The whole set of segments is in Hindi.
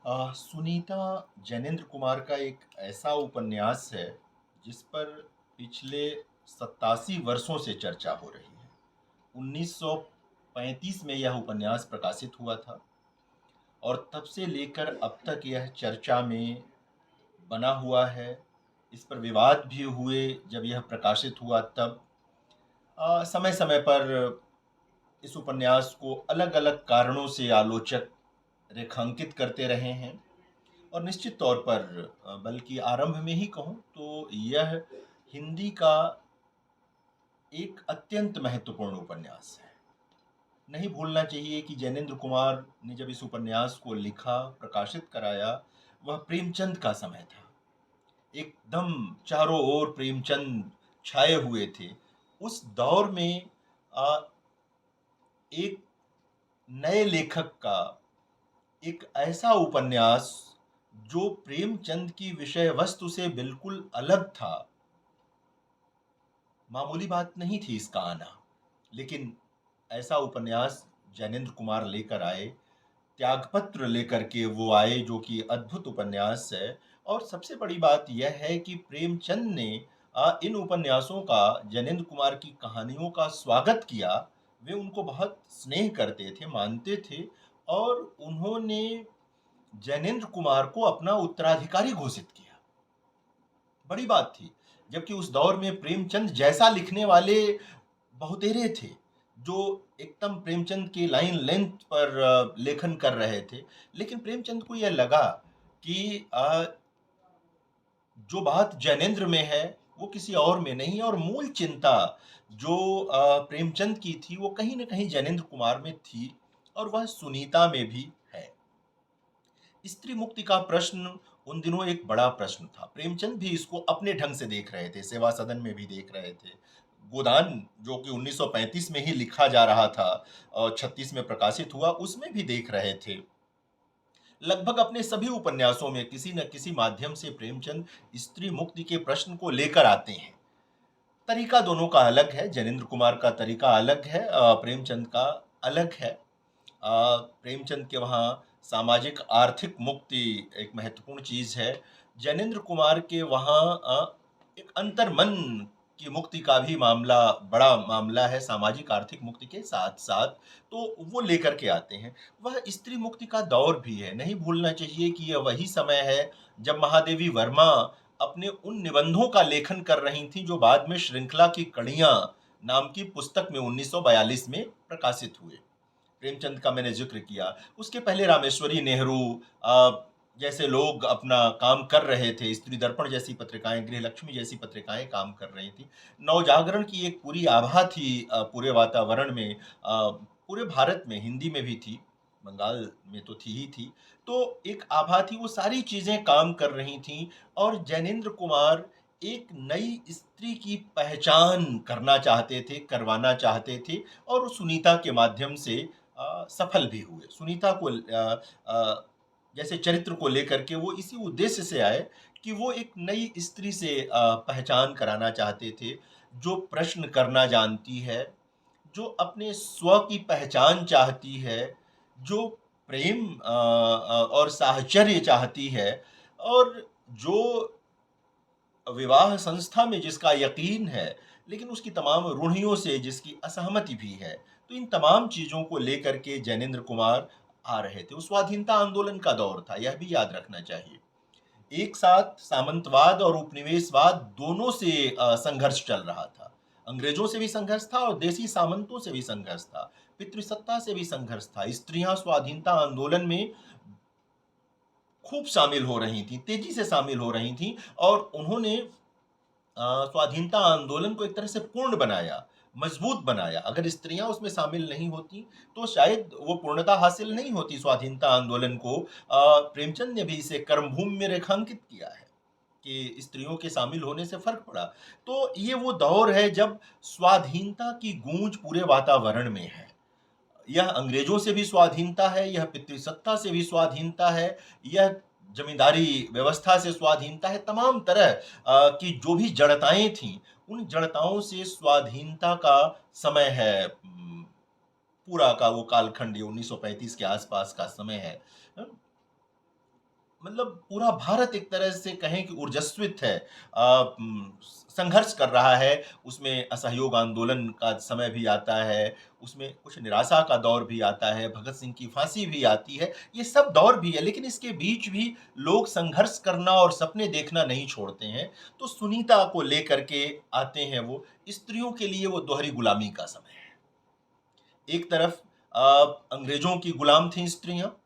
सुनीता जैनेंद्र कुमार का एक ऐसा उपन्यास है जिस पर पिछले 87 वर्षों से चर्चा हो रही है। 1935 में यह उपन्यास प्रकाशित हुआ था और तब से लेकर अब तक यह चर्चा में बना हुआ है। इस पर विवाद भी हुए जब यह प्रकाशित हुआ तब। समय समय पर इस उपन्यास को अलग अलग कारणों से आलोचक रेखांकित करते रहे हैं और निश्चित तौर पर बल्कि आरंभ में ही कहूँ तो यह हिंदी का एक अत्यंत महत्वपूर्ण उपन्यास है। नहीं भूलना चाहिए कि जैनेंद्र कुमार ने जब इस उपन्यास को लिखा, प्रकाशित कराया, वह प्रेमचंद का समय था। एकदम चारों ओर प्रेमचंद छाए हुए थे। उस दौर में अ, एक नए लेखक का एक ऐसा उपन्यास जो प्रेमचंद की विषय वस्तु से बिल्कुल अलग था, मामूली बात नहीं थी इसका आना। लेकिन ऐसा उपन्यास जैनेंद्र कुमार लेकर आए, त्यागपत्र लेकर के वो आए, जो कि अद्भुत उपन्यास है। और सबसे बड़ी बात यह है कि प्रेमचंद ने इन उपन्यासों का, जैनेंद्र कुमार की कहानियों का स्वागत किया। वे उनको बहुत स्नेह करते थे, मानते थे और उन्होंने जैनेंद्र कुमार को अपना उत्तराधिकारी घोषित किया। बड़ी बात थी, जबकि उस दौर में प्रेमचंद जैसा लिखने वाले बहुतेरे थे, जो एकदम प्रेमचंद की लाइन लेंथ पर लेखन कर रहे थे। लेकिन प्रेमचंद को यह लगा कि जो बात जैनेंद्र में है वो किसी और में नहीं है, और मूल चिंता जो प्रेमचंद की थी वो कहीं न कहीं जैनेंद्र कुमार में थी, और वह सुनीता में भी है। स्त्री मुक्ति का प्रश्न उन दिनों एक बड़ा प्रश्न था। प्रेमचंद भी इसको अपने ढंग से देख रहे थे, सेवा सदन में भी देख रहे थे। गोदान जो कि 1935 में ही लिखा जा रहा था और 36 में प्रकाशित हुआ, उसमें भी देख रहे थे। लगभग अपने सभी उपन्यासों में किसी न किसी माध्यम से प्रेमचंद स्त्री मुक्ति के प्रश्न को लेकर आते हैं। तरीका दोनों का अलग है, जैनेंद्र कुमार का तरीका अलग है, प्रेमचंद का अलग है। प्रेमचंद के वहाँ सामाजिक आर्थिक मुक्ति एक महत्वपूर्ण चीज है। जैनेंद्र कुमार के वहाँ एक अंतर्मन की मुक्ति का भी मामला, बड़ा मामला है, सामाजिक आर्थिक मुक्ति के साथ साथ। तो वो लेकर के आते हैं। वह स्त्री मुक्ति का दौर भी है। नहीं भूलना चाहिए कि यह वही समय है जब महादेवी वर्मा अपने उन निबंधों का लेखन कर रही थी जो बाद में श्रृंखला की कड़ियां नाम की पुस्तक में 1942 में प्रकाशित हुए। प्रेमचंद का मैंने जिक्र किया। उसके पहले रामेश्वरी नेहरू जैसे लोग अपना काम कर रहे थे। स्त्री दर्पण जैसी पत्रिकाएं, गृहलक्ष्मी जैसी पत्रिकाएं काम कर रही थी। नवजागरण की एक पूरी आभा थी पूरे वातावरण में, पूरे भारत में, हिंदी में भी थी, बंगाल में तो थी ही थी। तो एक आभा थी, वो सारी चीजें काम कर रही थीं। और जैनेंद्र कुमार एक नई स्त्री की पहचान करना चाहते थे, करवाना चाहते थे, और वो सुनीता के माध्यम से सफल भी हुए। सुनीता को जैसे चरित्र को लेकर के वो इसी उद्देश्य से आए कि वो एक नई स्त्री से पहचान कराना चाहते थे, जो प्रश्न करना जानती है, जो अपने स्व की पहचान चाहती है, जो प्रेम और साहचर्य चाहती है, और जो विवाह संस्था में जिसका यकीन है, लेकिन उसकी तमाम रूढ़ियों से जिसकी असहमति भी है। तो इन तमाम चीज़ों को लेकर के जैनेंद्र कुमार आ रहे थे। वो स्वाधीनता आंदोलन का दौर था, यह भी याद रखना चाहिए। एक साथ सामंतवाद और उपनिवेशवाद दोनों से संघर्ष चल रहा था। अंग्रेजों से भी संघर्ष था और देसी सामंतों से भी संघर्ष था। पितृसत्ता से भी संघर्ष था। स्त्रियां स्वाधीनता आंदोलन में खूब शामिल हो रही थीं, तेजी से शामिल हो रही थीं, और उन्होंने स्वाधीनता आंदोलन को एक तरह से पूर्ण बनाया, मजबूत बनाया। अगर स्त्रियां उसमें शामिल नहीं होती तो शायद वो पूर्णता हासिल नहीं होती स्वाधीनता आंदोलन को। प्रेमचंद ने भी इसे कर्मभूमि में रेखांकित किया है कि स्त्रियों के शामिल होने से फर्क पड़ा। तो ये वो दौर है जब स्वाधीनता की गूंज पूरे वातावरण में है। यह अंग्रेजों से भी स्वाधीनता है, यह पितृसत्ता से भी स्वाधीनता है, यह जमींदारी व्यवस्था से स्वाधीनता है। तमाम तरह की जो भी जड़ताएं थीं, उन जड़ताओं से स्वाधीनता का समय है। पूरा का वो कालखंड ये 1935 के आसपास का समय है। मतलब पूरा भारत एक तरह से कहें कि ऊर्जस्वित है, संघर्ष कर रहा है, उसमें असहयोग आंदोलन का समय भी आता है, उसमें कुछ निराशा का दौर भी आता है, भगत सिंह की फांसी भी आती है, ये सब दौर भी है, लेकिन इसके बीच भी लोग संघर्ष करना और सपने देखना नहीं छोड़ते हैं। तो सुनीता को लेकर के आते हैं वो, स्त्रियों के लिए वो दोहरी गुलामी का समय है। एक तरफ अंग्रेजों की गुलाम थीं स्त्रियाँ,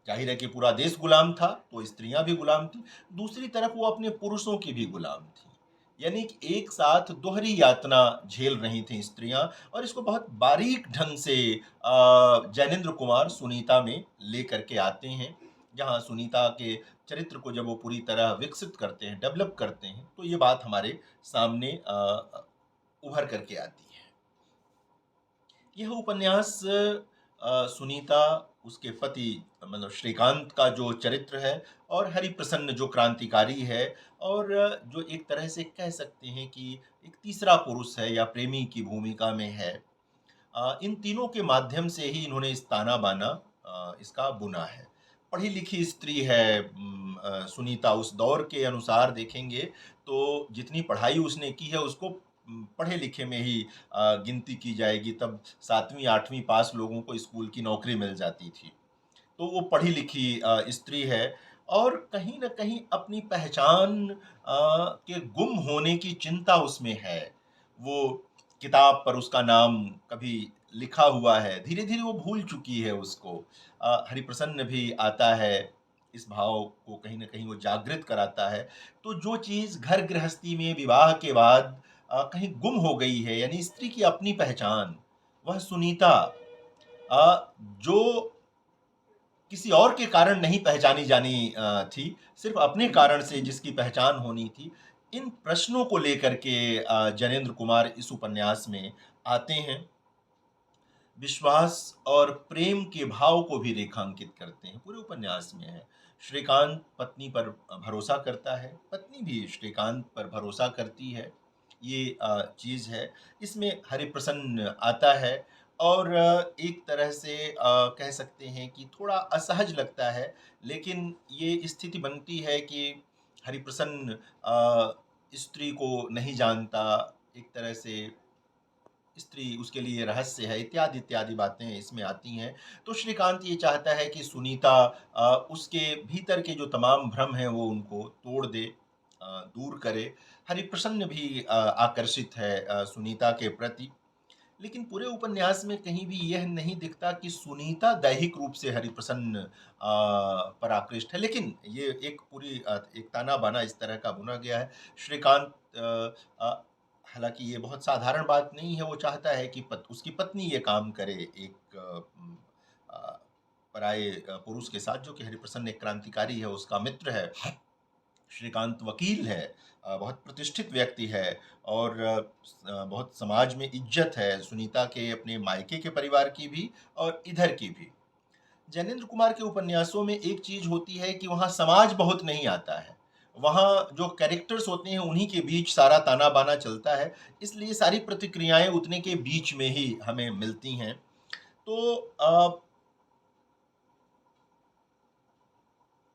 ज़ाहिर है कि पूरा देश गुलाम था, तो स्त्रियाँ भी गुलाम थीं। दूसरी तरफ वो अपने पुरुषों की भी गुलाम थीं। यानी कि एक साथ दोहरी यातना झेल रही थीं स्त्रियाँ, और इसको बहुत बारीक ढंग से जैनेंद्र कुमार सुनीता में लेकर के आते हैं। जहाँ सुनीता के चरित्र को जब वो पूरी तरह विकसित करते हैं, डेवलप करते हैं, तो ये बात हमारे सामने उभर कर के आती है। यह उपन्यास सुनीता, उसके पति मतलब श्रीकांत का जो चरित्र है, और हरिप्रसन्न जो क्रांतिकारी है, और जो एक तरह से कह सकते हैं कि एक तीसरा पुरुष है या प्रेमी की भूमिका में है। इन तीनों के माध्यम से ही इन्होंने इस ताना-बाना इसका बुना है। पढ़ी लिखी स्त्री है सुनीता, उस दौर के अनुसार देखेंगे तो जितनी पढ़ाई उसने की है उसको पढ़े लिखे में ही गिनती की जाएगी। तब 7वीं 8वीं पास लोगों को स्कूल की नौकरी मिल जाती थी। तो वो पढ़ी लिखी स्त्री है, और कहीं न कहीं अपनी पहचान के गुम होने की चिंता उसमें है। वो किताब पर उसका नाम कभी लिखा हुआ है, धीरे-धीरे वो भूल चुकी है उसको। हरिप्रसन्न भी आता है, इस भाव को कहीं न कहीं वो जागृत कराता है। तो जो चीज़ घर गृहस्थी में विवाह के बाद कहीं गुम हो गई है, यानी स्त्री की अपनी पहचान, वह सुनीता जो किसी और के कारण नहीं पहचानी जानी थी, सिर्फ़ अपने कारण से जिसकी पहचान होनी थी। इन प्रश्नों को लेकर के जैनेंद्र कुमार इस उपन्यास में आते हैं। विश्वास और प्रेम के भाव को भी रेखांकित करते हैं, पूरे उपन्यास में है। श्रीकांत पत्नी पर भरोसा करता है, पत्नी भी श्रीकांत पर भरोसा करती है, ये चीज़ है। इसमें हरिप्रसन्न आता है, और एक तरह से कह सकते हैं कि थोड़ा असहज लगता है, लेकिन ये स्थिति बनती है कि हरिप्रसन्न स्त्री को नहीं जानता, एक तरह से स्त्री उसके लिए रहस्य है, इत्यादि इत्यादि बातें इसमें आती हैं। तो श्रीकांत ये चाहता है कि सुनीता उसके भीतर के जो तमाम भ्रम हैं वो उनको तोड़ दे, दूर करे। हरिप्रसन्न भी आकर्षित है सुनीता के प्रति। लेकिन पूरे उपन्यास में कहीं भी यह नहीं दिखता कि सुनीता दैहिक रूप से हरिप्रसन्न पर आकृष्ट है। लेकिन ये एक पूरी एक ताना-बाना इस तरह का बुना गया है। श्रीकांत हालाँकि ये बहुत साधारण बात नहीं है, वो चाहता है कि उसकी पत्नी ये काम करे एक अ, पराये पुरुष के साथ, जो कि हरिप्रसन्न एक क्रांतिकारी है, उसका मित्र है। श्रीकांत वकील है, बहुत प्रतिष्ठित व्यक्ति है, और बहुत समाज में इज्जत है सुनीता के अपने मायके के परिवार की भी और इधर की भी। जैनेंद्र कुमार के उपन्यासों में एक चीज़ होती है कि वहाँ समाज बहुत नहीं आता है। वहाँ जो कैरेक्टर्स होते हैं उन्हीं के बीच सारा ताना-बाना चलता है, इसलिए सारी प्रतिक्रियाएँ उतने के बीच में ही हमें मिलती हैं। तो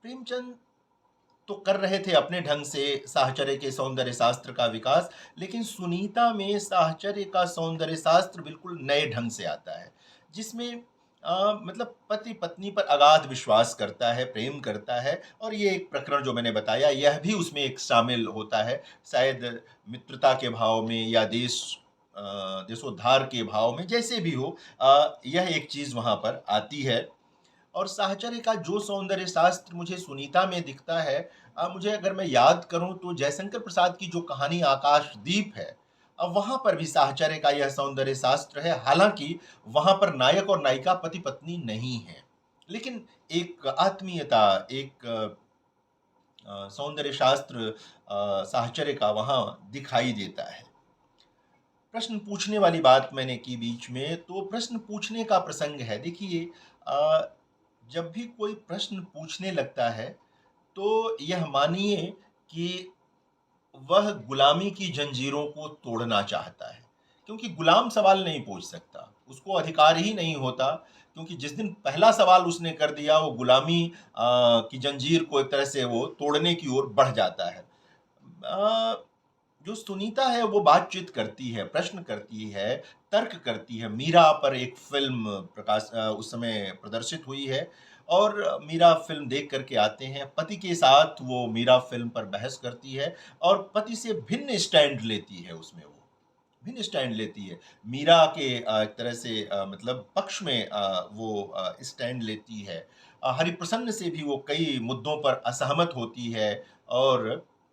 प्रेमचंद तो कर रहे थे अपने ढंग से साहचर्य के सौंदर्य शास्त्र का विकास, लेकिन सुनीता में साहचर्य का सौंदर्य शास्त्र बिल्कुल नए ढंग से आता है, जिसमें मतलब पति पत्नी पर अगाध विश्वास करता है, प्रेम करता है, और ये एक प्रकरण जो मैंने बताया यह भी उसमें एक शामिल होता है, शायद मित्रता के भाव में या देशोद्धार के भाव में, जैसे भी हो यह एक चीज़ वहाँ पर आती है। और साहचर्य का जो सौंदर्य शास्त्र मुझे सुनीता में दिखता है, मुझे अगर मैं याद करूं तो जयशंकर प्रसाद की जो कहानी आकाशदीप है, अब वहां पर भी साहचर्य का यह सौंदर्य शास्त्र है। हालांकि वहां पर नायक और नायिका पति पत्नी नहीं है, लेकिन एक आत्मीयता, एक सौंदर्य शास्त्र साहचर्य का वहां दिखाई देता है। प्रश्न पूछने वाली बात मैंने की बीच में, तो प्रश्न पूछने का प्रसंग है। देखिए जब भी कोई प्रश्न पूछने लगता है, तो यह मानिए कि वह गुलामी की जंजीरों को तोड़ना चाहता है। क्योंकि गुलाम सवाल नहीं पूछ सकता, उसको अधिकार ही नहीं होता, क्योंकि जिस दिन पहला सवाल उसने कर दिया, वो गुलामी की जंजीर को एक तरह से वो तोड़ने की ओर बढ़ जाता है। अ, जो सुनीता है वो बातचीत करती है, प्रश्न करती है, तर्क करती है। मीरा पर एक फ़िल्म उस समय प्रदर्शित हुई है और मीरा फ़िल्म देख कर के आते हैं। पति के साथ वो मीरा फ़िल्म पर बहस करती है और पति से भिन्न स्टैंड लेती है उसमें वो। भिन्न स्टैंड लेती है। मीरा के एक तरह से मतलब पक्ष में वो स्टैंड लेती है। हरिप्रसन्न से भी वो कई मुद्दों पर असहमत होती है और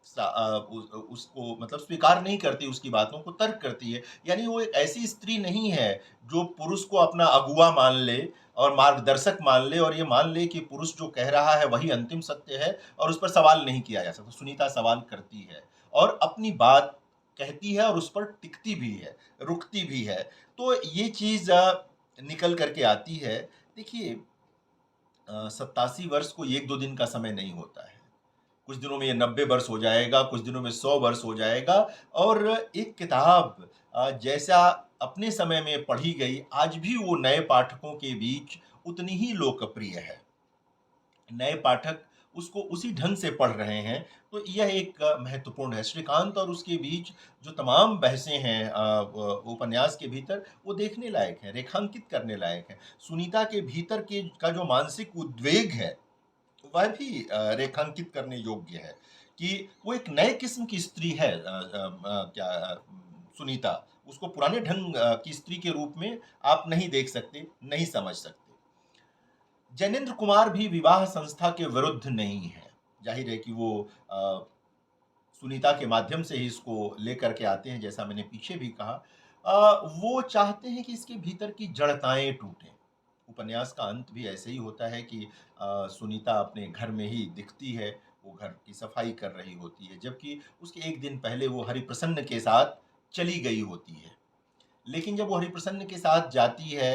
उसको मतलब स्वीकार नहीं करती उसकी बातों को, तर्क करती है। यानी वो एक ऐसी स्त्री नहीं है, जो पुरुष को अपना अगुआ मान ले और मार्गदर्शक मान ले और ये मान ले कि पुरुष जो कह रहा है वही अंतिम सत्य है और उस पर सवाल नहीं किया जा सकता। सुनीता सवाल करती है और अपनी बात कहती है और उस पर टिकती भी है, रुकती भी है। तो ये चीज़ निकल कर के आती है। देखिए 87 वर्ष कोई 1-2 दिन का समय नहीं होता है। कुछ दिनों में ये 90 वर्ष हो जाएगा, कुछ दिनों में 100 वर्ष हो जाएगा और एक किताब जैसा अपने समय में पढ़ी गई, आज भी वो नए पाठकों के बीच उतनी ही लोकप्रिय है। नए पाठक उसको उसी ढंग से पढ़ रहे हैं, तो यह एक महत्वपूर्ण है। श्रीकांत और उसके बीच जो तमाम बहसें हैं उपन्यास के भीतर, वो देखने लायक हैं, रेखांकित करने लायक हैं। सुनीता के भीतर के का जो मानसिक उद्वेग है, वह भी रेखांकित करने योग्य है कि वो एक नए किस्म की स्त्री है सुनीता। उसको पुराने ढंग की स्त्री के रूप में आप नहीं देख सकते, नहीं समझ सकते। जैनेंद्र कुमार भी विवाह संस्था के विरुद्ध नहीं है। जाहिर है कि वो सुनीता के माध्यम से ही इसको लेकर के आते हैं, जैसा मैंने पीछे भी कहा। वो चाहते हैं कि इसके भीतर की जड़ताएँ टूटें। उपन्यास का अंत भी ऐसे ही होता है कि सुनीता अपने घर में ही दिखती है, वो घर की सफाई कर रही होती है, जबकि उसके 1 दिन पहले वो हरिप्रसन्न के साथ चली गई होती है। लेकिन जब वो हरिप्रसन्न के साथ जाती है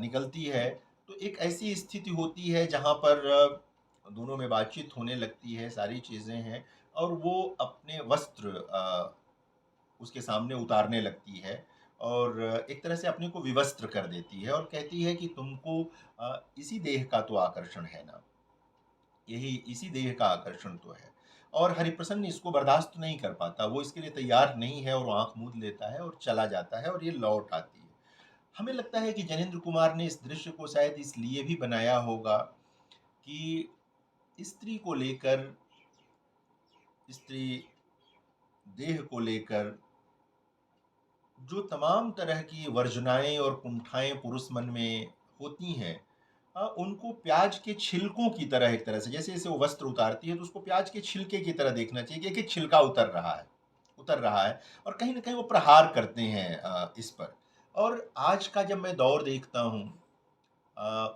निकलती है, तो एक ऐसी स्थिति होती है जहाँ पर दोनों में बातचीत होने लगती है, सारी चीज़ें हैं और वो अपने वस्त्र उसके सामने उतारने लगती है और एक तरह से अपने को विवस्त्र कर देती है और कहती है कि तुमको इसी देह का तो आकर्षण है ना, यही इसी देह का आकर्षण तो है। और हरिप्रसन्न इसको बर्दाश्त नहीं कर पाता, वो इसके लिए तैयार नहीं है और वो आँख मूंद लेता है और चला जाता है और ये लौट आती है। हमें लगता है कि जैनेंद्र कुमार ने इस दृश्य को शायद इसलिए भी बनाया होगा कि स्त्री को लेकर, स्त्री देह को लेकर जो तमाम तरह की वर्जनाएँ और कुंठाएँ पुरुष मन में होती हैं, उनको प्याज के छिलकों की तरह, एक तरह से जैसे-जैसे वो वस्त्र उतारती है तो उसको प्याज के छिलके की तरह देखना चाहिए कि एक-एक छिलका उतर रहा है और कहीं न कहीं वो प्रहार करते हैं इस पर। और आज का जब मैं दौर देखता हूँ,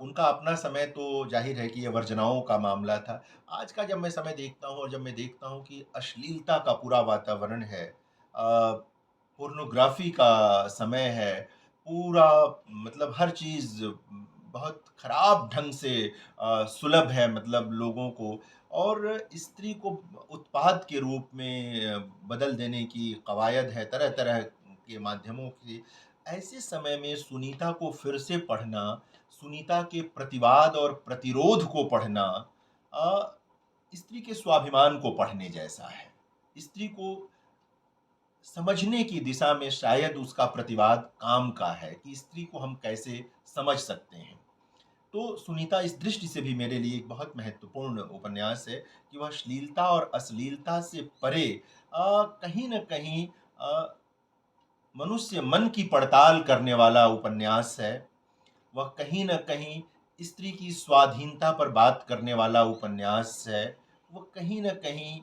उनका अपना समय तो ज़ाहिर है कि ये वर्जनाओं का मामला था। आज का जब मैं समय देखता हूँ और जब मैं देखता हूँ कि अश्लीलता का पूरा वातावरण है, पोर्नोग्राफ़ी का समय है, पूरा मतलब हर चीज़ बहुत खराब ढंग से सुलभ है मतलब लोगों को और स्त्री को उत्पाद के रूप में बदल देने की कवायद है तरह-तरह के माध्यमों से। ऐसे समय में सुनीता को फिर से पढ़ना, सुनीता के प्रतिवाद और प्रतिरोध को पढ़ना स्त्री के स्वाभिमान को पढ़ने जैसा है। स्त्री को समझने की दिशा में शायद उसका प्रतिवाद काम का है कि स्त्री को हम कैसे समझ सकते हैं। तो सुनीता इस दृष्टि से भी मेरे लिए एक बहुत महत्वपूर्ण उपन्यास है कि वह श्लीलता और अश्लीलता से परे कहीं न कहीं मनुष्य मन की पड़ताल करने वाला उपन्यास है। वह कहीं न कहीं स्त्री की स्वाधीनता पर बात करने वाला उपन्यास है। वो कहीं न कहीं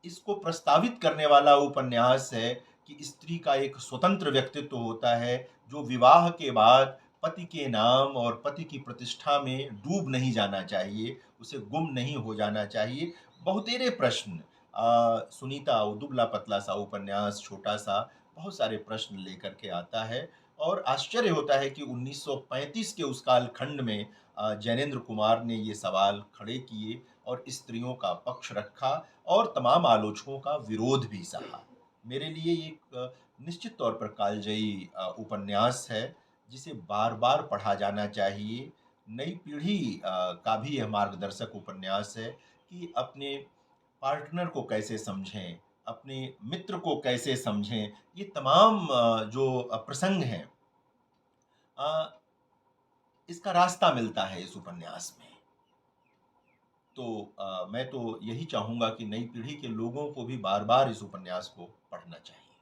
इसको प्रस्तावित करने वाला उपन्यास है कि स्त्री का एक स्वतंत्र व्यक्तित्व होता है, जो विवाह के बाद पति के नाम और पति की प्रतिष्ठा में डूब नहीं जाना चाहिए, उसे गुम नहीं हो जाना चाहिए। बहुतेरे प्रश्न सुनीता वो दुबला-पतला सा उपन्यास, छोटा-सा, बहुत सारे प्रश्न लेकर के आता है और आश्चर्य होता है कि 1935 के उस कालखंड में जैनेंद्र कुमार ने ये सवाल खड़े किए और स्त्रियों का पक्ष रखा और तमाम आलोचकों का विरोध भी सहा। मेरे लिए ये एक निश्चित तौर पर कालजयी उपन्यास है, जिसे बार-बार पढ़ा जाना चाहिए। नई पीढ़ी का भी यह मार्गदर्शक उपन्यास है कि अपने पार्टनर को कैसे समझें, अपने मित्र को कैसे समझें, ये तमाम जो प्रसंग हैं अ, इसका रास्ता मिलता है इस उपन्यास में। तो मैं तो यही चाहूँगा कि नई पीढ़ी के लोगों को भी बार-बार इस उपन्यास को पढ़ना चाहिए।